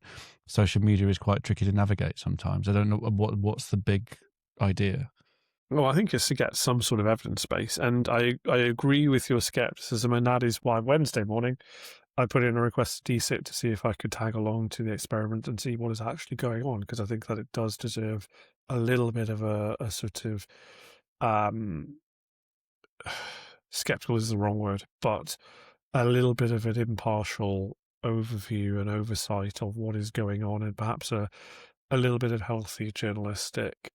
social media is quite tricky to navigate sometimes. I don't know what's the big idea. Well, I think it's to get some sort of evidence base, and I agree with your skepticism, and that is why Wednesday morning I put in a request to DSIT to see if I could tag along to the experiment and see what is actually going on, because I think that it does deserve a little bit of a sort of skeptical is the wrong word, but a little bit of an impartial overview and oversight of what is going on, and perhaps a little bit of healthy journalistic,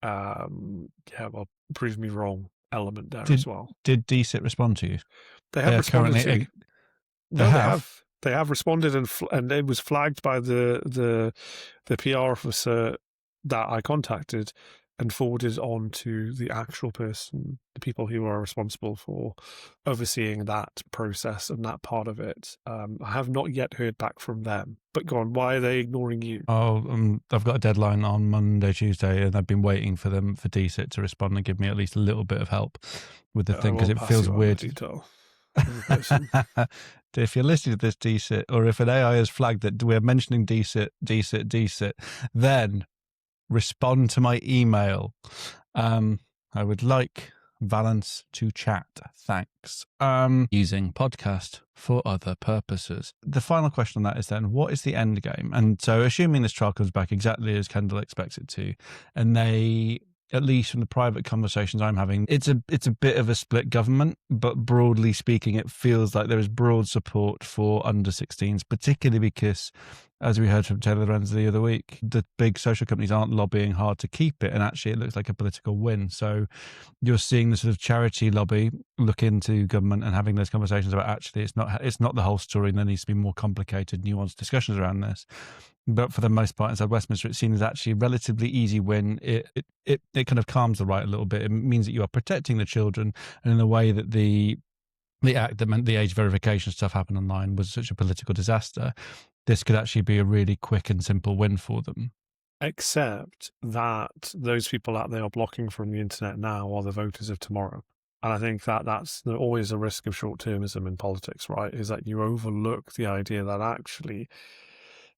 prove me wrong element there as well. Did DSIT respond to you? They have responded to you. They have responded, and it was flagged by the PR officer that I contacted and forwarded on to the actual person, the people who are responsible for overseeing that process and that part of it. I have not yet heard back from them. But go on, why are they ignoring you? Oh, I've got a deadline on Monday, Tuesday, and I've been waiting for DSIT to respond and give me at least a little bit of help with the thing, because it feels weird. if you're listening to this DSIT, or if an AI has flagged that we're mentioning DSIT, then respond to my email. I would like Valence to chat. Thanks. Using podcast for other purposes. The final question on that is then, what is the end game? And so assuming this trial comes back exactly as Kendall expects it to, and they, at least from the private conversations I'm having, it's a bit of a split government, but broadly speaking, it feels like there is broad support for under 16s, particularly because, as we heard from Taylor Lorenz the other week, the big social companies aren't lobbying hard to keep it, and actually it looks like a political win. So you're seeing the sort of charity lobby look into government and having those conversations about actually it's not the whole story, and there needs to be more complicated, nuanced discussions around this. But for the most part, inside Westminster, it seems actually a relatively easy win. It kind of calms the right a little bit. It means that you are protecting the children, and in the way that the act that meant the age verification stuff happened online was such a political disaster, this could actually be a really quick and simple win for them. Except that those people that they are blocking from the internet now are the voters of tomorrow. And I think that that's always a risk of short-termism in politics, right? Is that you overlook the idea that actually,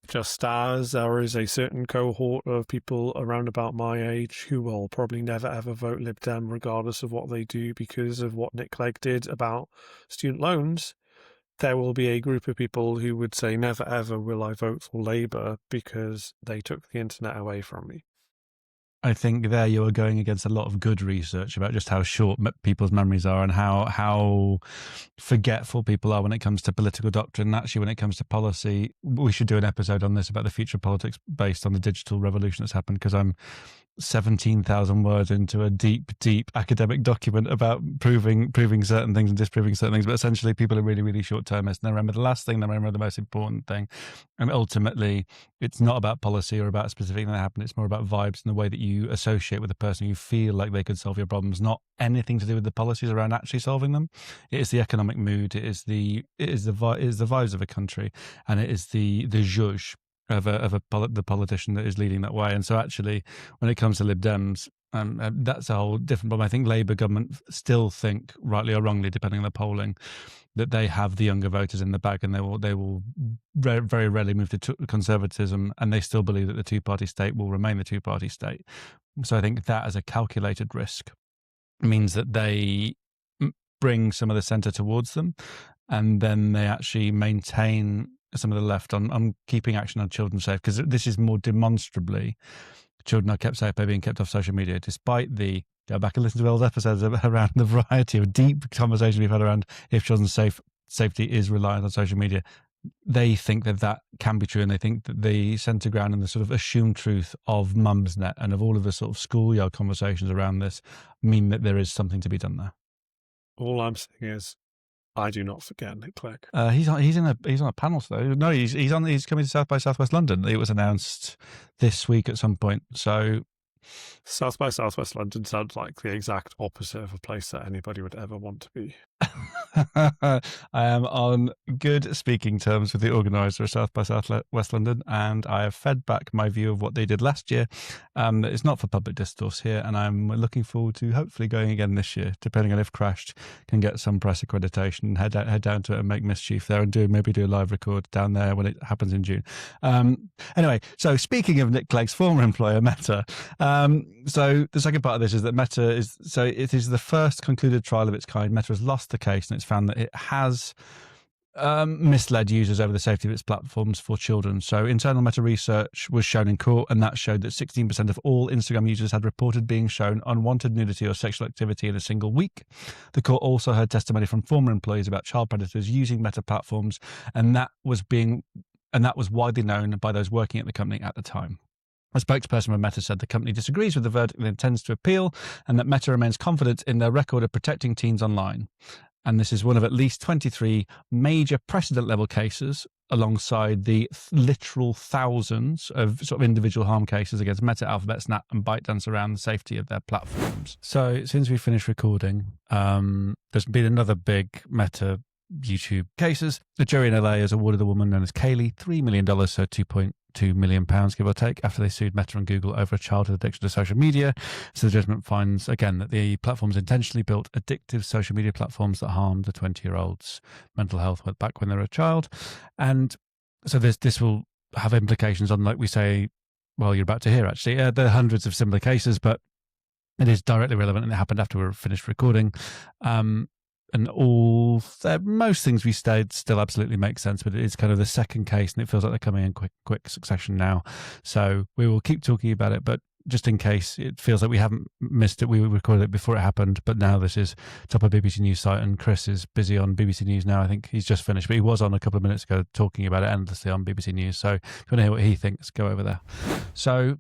just as there is a certain cohort of people around about my age who will probably never ever vote Lib Dem regardless of what they do because of what Nick Clegg did about student loans, there will be a group of people who would say never ever will I vote for Labour because they took the internet away from me. I think there you are going against a lot of good research about just how short people's memories are and how forgetful people are when it comes to political doctrine. Actually, when it comes to policy, we should do an episode on this about the future of politics based on the digital revolution that's happened, because I'm 17,000 words into a deep academic document about proving certain things and disproving certain things. But essentially, people are really, really short-termist. And they remember the last thing, they remember the most important thing. And ultimately, it's not about policy or about a specific thing that happened. It's more about vibes and the way that you associate with the person you feel like they could solve your problems, not anything to do with the policies around actually solving them. It is the economic mood. It is the vibes of a country, and it is the zhuzh of the politician that is leading that way. And so actually, when it comes to Lib Dems, that's a whole different problem. I think Labour government still think, rightly or wrongly, depending on the polling, that they have the younger voters in the bag, and they will very rarely move to conservatism, and they still believe that the two-party state will remain the two-party state. So I think that, as a calculated risk, means that they bring some of the centre towards them, and then they actually maintain some of the left on keeping action on children safe, because this is more demonstrably children are kept safe by being kept off social media, despite the go back and listen to Will's episodes around the variety of deep conversations we've had around if children's safety is reliant on social media. They think that can be true, and they think that the centre ground and the sort of assumed truth of Mumsnet and of all of the sort of schoolyard conversations around this mean that there is something to be done there. All I'm saying is, I do not forget Nick Clegg. He's on a panel today. No, he's coming to South by Southwest London. It was announced this week at some point. So South by Southwest London sounds like the exact opposite of a place that anybody would ever want to be. I am on good speaking terms with the organiser of South by Southwest London, and I have fed back my view of what they did last year. It's not for public discourse here, and I'm looking forward to hopefully going again this year, depending on if Crashed can get some press accreditation and head down to it and make mischief there, and maybe do a live record down there when it happens in June. Anyway, so speaking of Nick Clegg's former employer, Meta, so the second part of this is that Meta it is the first concluded trial of its kind. Meta has lost the case, and it's found that it has misled users over the safety of its platforms for children. So internal Meta research was shown in court, and that showed that 16% of all Instagram users had reported being shown unwanted nudity or sexual activity in a single week. The court also heard testimony from former employees about child predators using Meta platforms, and that was widely known by those working at the company at the time. A spokesperson from Meta said the company disagrees with the verdict and intends to appeal, and that Meta remains confident in their record of protecting teens online. And this is one of at least 23 major precedent-level cases, alongside the literal thousands of sort of individual harm cases against Meta, Alphabet, Snap, and ByteDance around the safety of their platforms. So since we finished recording, there's been another big Meta YouTube cases. The jury in LA has awarded the woman known as Kaylee $3 million, so £2 million, give or take, after they sued Meta and Google over a childhood addiction to social media. So the judgment finds, again, that the platforms intentionally built addictive social media platforms that harmed the 20-year-old's mental health back when they were a child. And so this will have implications on, like we say, well, you're about to hear, actually. There are hundreds of similar cases, but it is directly relevant, and it happened after we were finished recording. And most things we said still absolutely make sense, but it is kind of the second case, and it feels like they're coming in quick succession now. So we will keep talking about it, but just in case it feels like we haven't missed it, we recorded it before it happened, but now this is top of BBC News site, and Chris is busy on BBC News now. I think he's just finished, but he was on a couple of minutes ago talking about it endlessly on BBC News. So if you want to hear what he thinks, go over there. So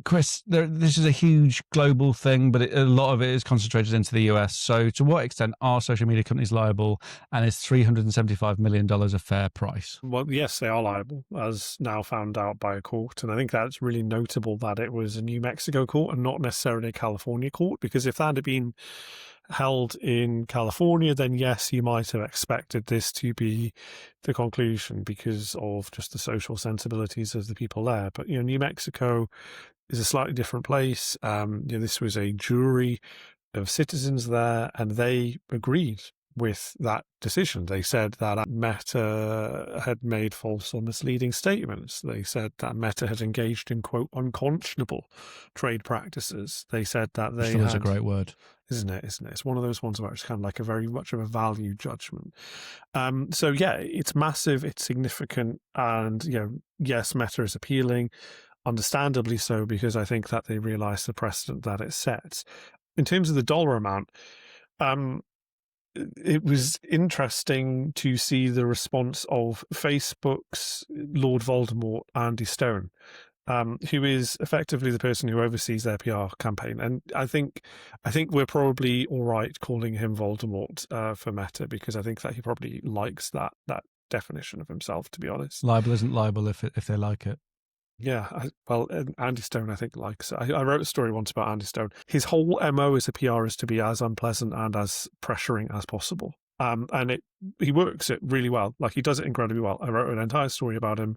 Chris, this is a huge global thing, but a lot of it is concentrated into the US. So to what extent are social media companies liable, and is $375 million a fair price? Well, yes, they are liable, as now found out by a court. And I think that's really notable that it was a New Mexico court and not necessarily a California court, because if that had been held in California, then yes, you might have expected this to be the conclusion because of just the social sensibilities of the people there. But, New Mexico is a slightly different place. This was a jury of citizens there, and they agreed with that decision. They said that Meta had made false or misleading statements. They said that Meta had engaged in, quote, unconscionable trade practices. They said that they That's a great word. Isn't it? It's one of those ones where it's kind of like a very much of a value judgment. So yeah, it's massive, it's significant, and yes, Meta is appealing, understandably so, because I think that they realise the precedent that it sets. In terms of the dollar amount, it was interesting to see the response of Facebook's Lord Voldemort, Andy Stone, who is effectively the person who oversees their PR campaign. And I think we're probably all right calling him Voldemort for Meta, because I think that he probably likes that definition of himself, to be honest. Libel isn't libel if they like it. Yeah, Andy Stone, I think, likes it. I wrote a story once about Andy Stone. His whole MO as a PR is to be as unpleasant and as pressuring as possible. And he works it really well. Like, he does it incredibly well. I wrote an entire story about him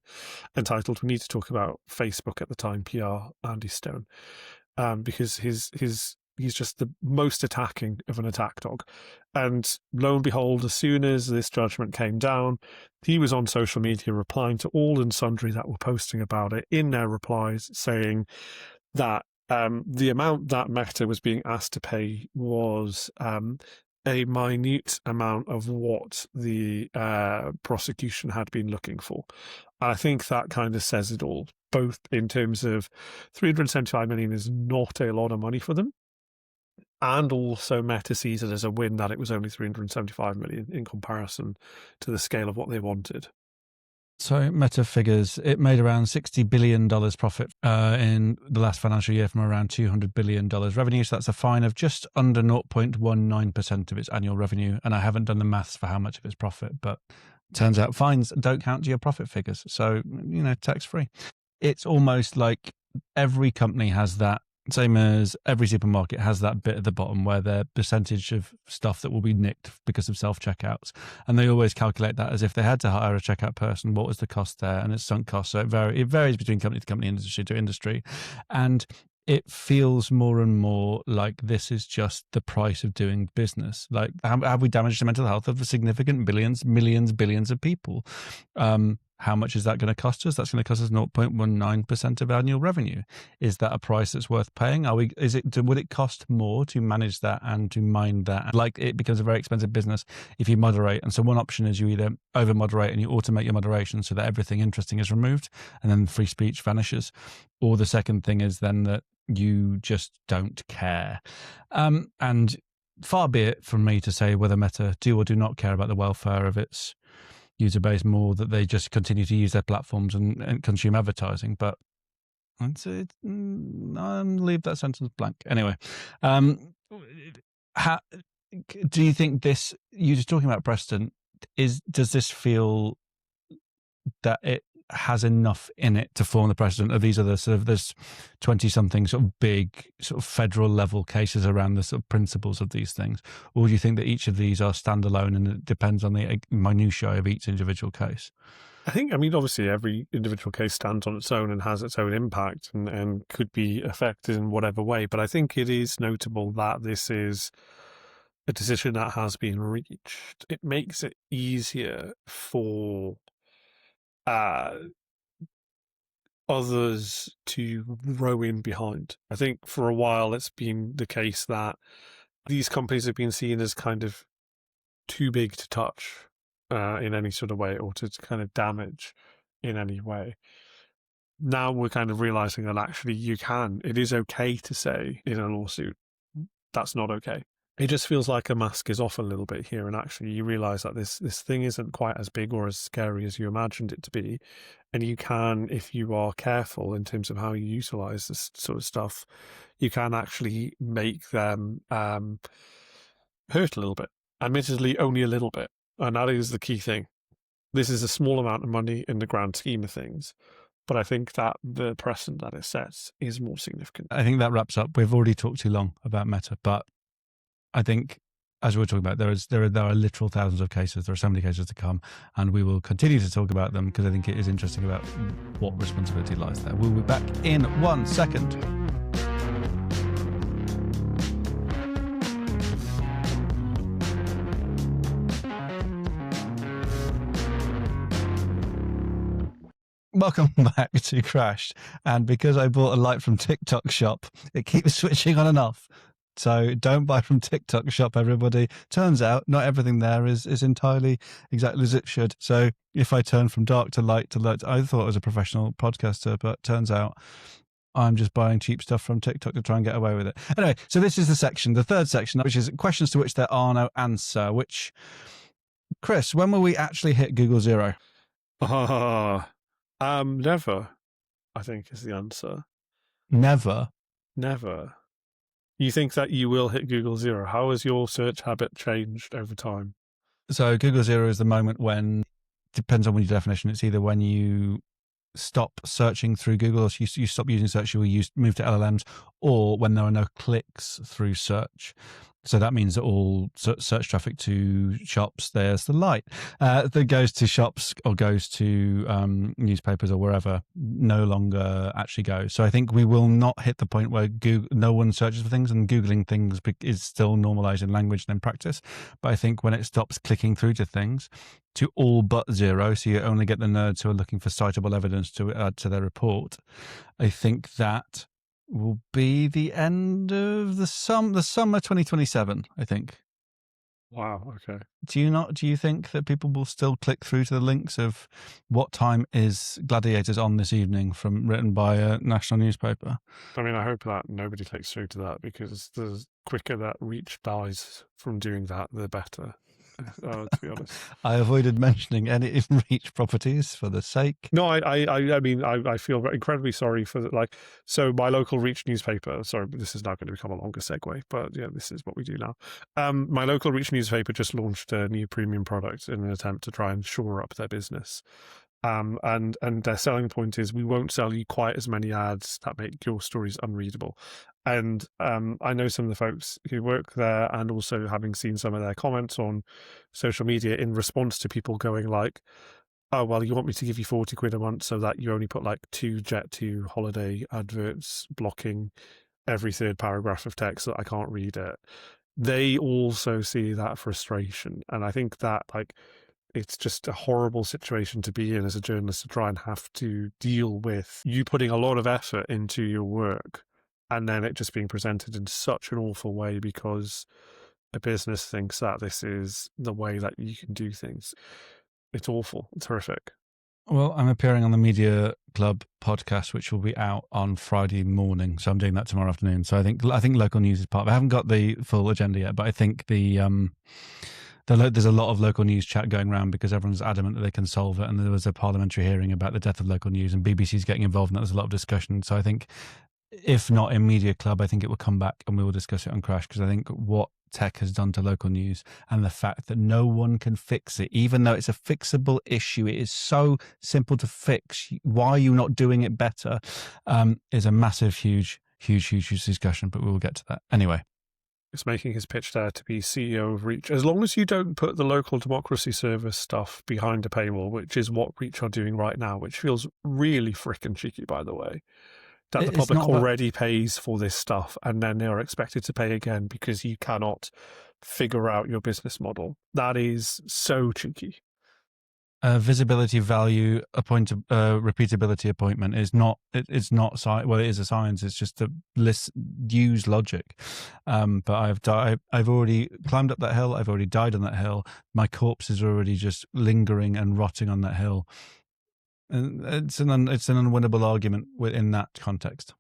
entitled "We Need to Talk About Facebook at the Time PR Andy Stone," because he's just the most attacking of an attack dog. And lo and behold, as soon as this judgment came down, he was on social media replying to all and sundry that were posting about it in their replies, saying that the amount that Meta was being asked to pay was a minute amount of what the prosecution had been looking for. And I think that kind of says it all, both in terms of $375 million is not a lot of money for them, and also Meta sees it as a win that it was only $375 million in comparison to the scale of what they wanted. So Meta figures it made around $60 billion profit in the last financial year from around $200 billion revenue. So that's a fine of just under 0.19% of its annual revenue. And I haven't done the maths for how much of its profit, but it turns out fines don't count to your profit figures. So, tax-free. It's almost like every company has that. Same as every supermarket has that bit at the bottom where their percentage of stuff that will be nicked because of self-checkouts. And they always calculate that as if they had to hire a checkout person, what was the cost there? And it's sunk cost. So it varies between company to company, industry to industry. And it feels more and more like this is just the price of doing business. Like, have we damaged the mental health of significant billions of people? How much is that going to cost us? That's going to cost us 0.19% of annual revenue. Is that a price that's worth paying? Would it cost more to manage that and to mind that? Like, it becomes a very expensive business if you moderate. And so one option is you either over moderate and you automate your moderation so that everything interesting is removed and then free speech vanishes. Or the second thing is then that you just don't care. And far be it from me to say whether Meta do or do not care about the welfare of its user base, more that they just continue to use their platforms and consume advertising. But I'll leave that sentence blank. Anyway, do you think this, you're just talking about precedent, does this feel that it has enough in it to form the precedent of these other there's 20 something sort of big sort of federal level cases around the sort of principles of these things? Or do you think that each of these are standalone and it depends on the minutiae of each individual case? I mean, obviously, every individual case stands on its own and has its own impact and could be affected in whatever way. But I think it is notable that this is a decision that has been reached. It makes it easier for others to row in behind. I think for a while it's been the case that these companies have been seen as kind of too big to touch in any sort of way, or to kind of damage in any way. Now we're kind of realizing that actually it is okay to say in a lawsuit, that's not okay. It just feels like a mask is off a little bit here, and actually you realize that this thing isn't quite as big or as scary as you imagined it to be. And you can, if you are careful in terms of how you utilize this sort of stuff, you can actually make them hurt a little bit. Admittedly, only a little bit. And that is the key thing. This is a small amount of money in the grand scheme of things, but I think that the precedent that it sets is more significant. I think that wraps up. We've already talked too long about Meta, but I think, as we were talking about, there are literal thousands of cases. There are so many cases to come, and we will continue to talk about them because I think it is interesting about what responsibility lies there. We'll be back in 1 second. Welcome back to Crashed. And because I bought a light from TikTok Shop, it keeps switching on and off. So don't buy from TikTok Shop, everybody. Turns out not everything there is entirely exactly as it should. So if I turn from dark to light, I thought I was a professional podcaster, but turns out I'm just buying cheap stuff from TikTok to try and get away with it. Anyway, so this is the third section, which is questions to which there are no answer, which, Chris, when will we actually hit Google Zero? Never, I think, is the answer. Never? Never. You think that you will hit Google Zero? How has your search habit changed over time? So Google Zero is the moment when, depends on your definition, it's either when you stop searching through Google, or you stop using search, you will move to LLMs, or when there are no clicks through search. So that means that all search traffic to shops, there's the light, that goes to shops or goes to newspapers or wherever, no longer actually goes. So I think we will not hit the point where no one searches for things, and Googling things is still normalized in language and in practice. But I think when it stops clicking through to things to all but zero, so you only get the nerds who are looking for citable evidence to add to their report, I think that will be the end of the summer 2027, I think. Wow, okay. Do you think that people will still click through to the links of what time is Gladiators on this evening written by a national newspaper? I mean, I hope that nobody clicks through to that, because the quicker that Reach dies from doing that, the better. To be honest, I avoided mentioning any Reach properties for the sake. No, I mean, I feel incredibly sorry for so my local Reach newspaper. Sorry, this is now going to become a longer segue, but yeah, this is what we do now. My local Reach newspaper just launched a new premium product in an attempt to try and shore up their business. And their selling point is, we won't sell you quite as many ads that make your stories unreadable. And I know some of the folks who work there, and also having seen some of their comments on social media in response to people going like, oh, well, you want me to give you 40 quid a month so that you only put like 2 Jet2 holiday adverts blocking every third paragraph of text so that I can't read it. They also see that frustration. And I think that it's just a horrible situation to be in as a journalist, to try and have to deal with you putting a lot of effort into your work and then it just being presented in such an awful way because a business thinks that this is the way that you can do things. It's awful. It's horrific. Well, I'm appearing on the Media Club podcast, which will be out on Friday morning. So I'm doing that tomorrow afternoon. So I think local news is part of it. I haven't got the full agenda yet, but I think there's a lot of local news chat going around because everyone's adamant that they can solve it. And there was a parliamentary hearing about the death of local news, and BBC's getting involved, and that was a lot of discussion. So I think, if not in Media Club, I think it will come back and we will discuss it on Crash, because I think what tech has done to local news and the fact that no one can fix it, even though it's a fixable issue, it is so simple to fix. Why are you not doing it better? Is a massive, huge discussion, but we will get to that. Anyway, is making his pitch there to be CEO of Reach. As long as you don't put the local democracy service stuff behind a paywall, which is what Reach are doing right now, which feels really frickin' cheeky, by the way, that the It's public not about- already pays for this stuff and then they are expected to pay again because you cannot figure out your business model. That is so cheeky. Visibility, value, repeatability appointment is not. It's not science. Well, it is a science. It's just to use logic. But I've already climbed up that hill. I've already died on that hill. My corpse is already just lingering and rotting on that hill. And it's an unwinnable argument within that context.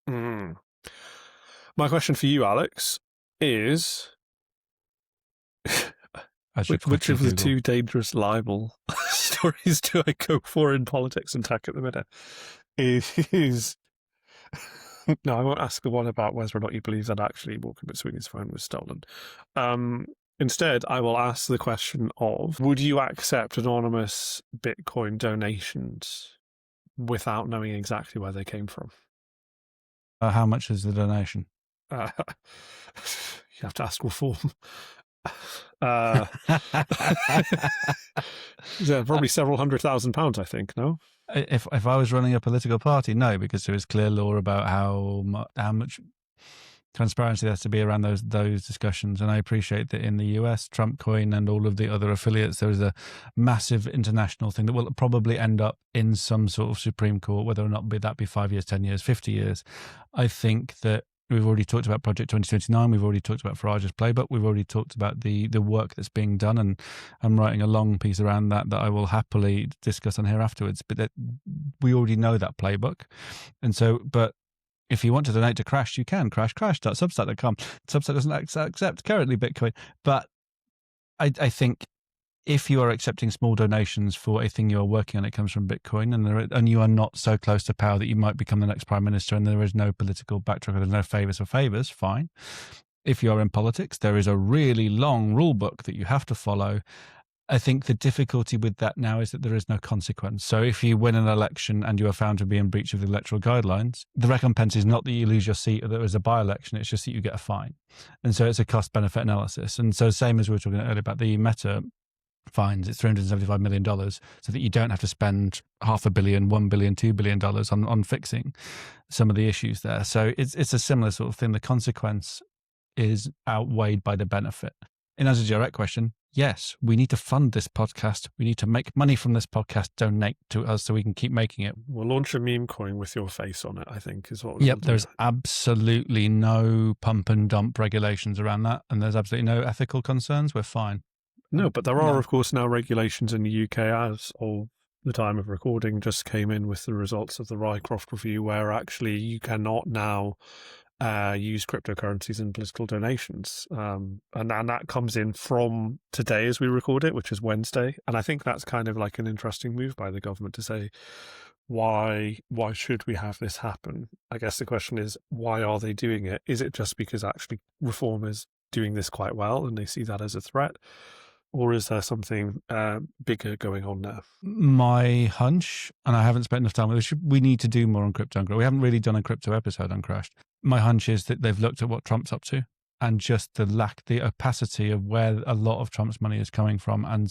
Mm. My question for you, Alex, is which of the two dangerous libel stories do I go for in politics and tech at the minute? Is no, I won't ask the one about whether or not you believe that actually Walker McSweeney's phone was stolen. Instead, I will ask the question of, would you accept anonymous Bitcoin donations without knowing exactly where they came from? How much is the donation? You have to ask Reform. Probably several £100,000, I think. No, if I was running a political party, no, because there is clear law about how much transparency there has to be around those discussions. And I appreciate that in the US, Trump Coin and all of the other affiliates, there is a massive international thing that will probably end up in some sort of Supreme Court, whether or not that be 5 years, 10 years, 50 years. I think that we've already talked about Project 2029. We've already talked about Farage's playbook. We've already talked about the work that's being done, and I'm writing a long piece around that I will happily discuss on here afterwards. But that we already know that playbook, and so. But if you want to donate to Crash, you can. Crash.substack.com. Substack doesn't accept currently Bitcoin, but I think if you are accepting small donations for a thing you are working on, it comes from Bitcoin, and you are not so close to power that you might become the next prime minister, and there is no political backtrack, there's no favors for favors, fine. If you are in politics, there is a really long rule book that you have to follow. I think the difficulty with that now is that there is no consequence. So if you win an election and you are found to be in breach of the electoral guidelines, the recompense is not that you lose your seat or that it was a by-election, it's just that you get a fine. And so it's a cost-benefit analysis. And so same as we were talking earlier about the Meta fines, it's $375 million, so that you don't have to spend $500 million, $1 billion, $2 billion on fixing some of the issues there. So it's a similar sort of thing. The consequence is outweighed by the benefit. In answer to your direct question, yes, we need to fund this podcast. We need to make money from this podcast. Donate to us so we can keep making it. We'll launch a meme coin with your face on it, I think, is what we'll Yep, do. there's absolutely no pump and dump regulations around that, and there's absolutely no ethical concerns. We're fine. No, but there are, of course, now regulations in the UK as of the time of recording just came in with the results of the Rycroft review, where actually you cannot now use cryptocurrencies in political donations. And that comes in from today as we record it, which is Wednesday. And I think that's kind of like an interesting move by the government to say, why should we have this happen? I guess the question is, why are they doing it? Is it just because actually Reform is doing this quite well and they see that as a threat? Or is there something bigger going on now? My hunch, and I haven't spent enough time with it, we need to do more on crypto. We haven't really done a crypto episode on Crashed. My hunch is that they've looked at what Trump's up to and just the opacity of where a lot of Trump's money is coming from, and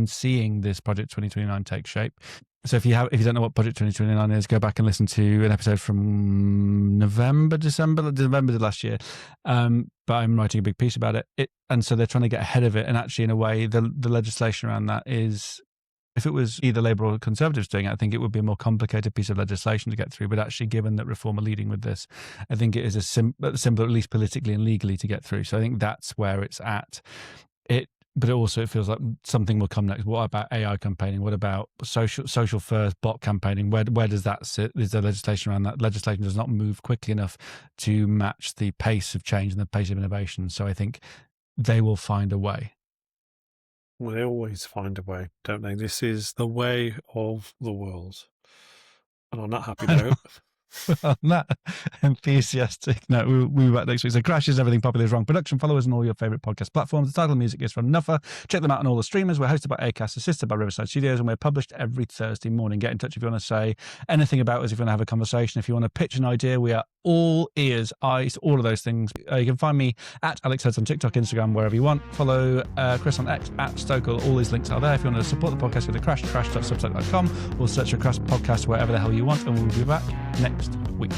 seeing this Project 2029 take shape. So if you don't know what Project 2029 is, go back and listen to an episode from November of last year. But I'm writing a big piece about it. And so they're trying to get ahead of it. And actually, in a way, the legislation around that is, if it was either Labour or Conservatives doing it, I think it would be a more complicated piece of legislation to get through. But actually, given that Reform are leading with this, I think it is a simpler, at least politically and legally, to get through. So I think that's where it's at. But it feels like something will come next. What about AI campaigning? What about social first bot campaigning? Where does that sit? Is there legislation around that? Legislation does not move quickly enough to match the pace of change and the pace of innovation. So I think they will find a way. Well, they always find a way, don't they? This is the way of the world. And on that happy note, On that enthusiastic note, we'll be back next week. So Crashes, Everything Popular is Wrong production. Follow us on all your favourite podcast platforms. The title music is from Nuffer. Check them out on all the streamers. We're hosted by Acast, assisted by Riverside Studios, and we're published every Thursday morning. Get in touch if you want to say anything about us, if you want to have a conversation, if you want to pitch an idea. We are all ears, eyes, all of those things. You can find me at Alex Heads on TikTok, Instagram, wherever you want. Follow Chris on X at Stokel. All these links are there. If you want to support the podcast with a crash, crash.substack.com, or search for Crash Podcast wherever the hell you want, and we'll be back next week.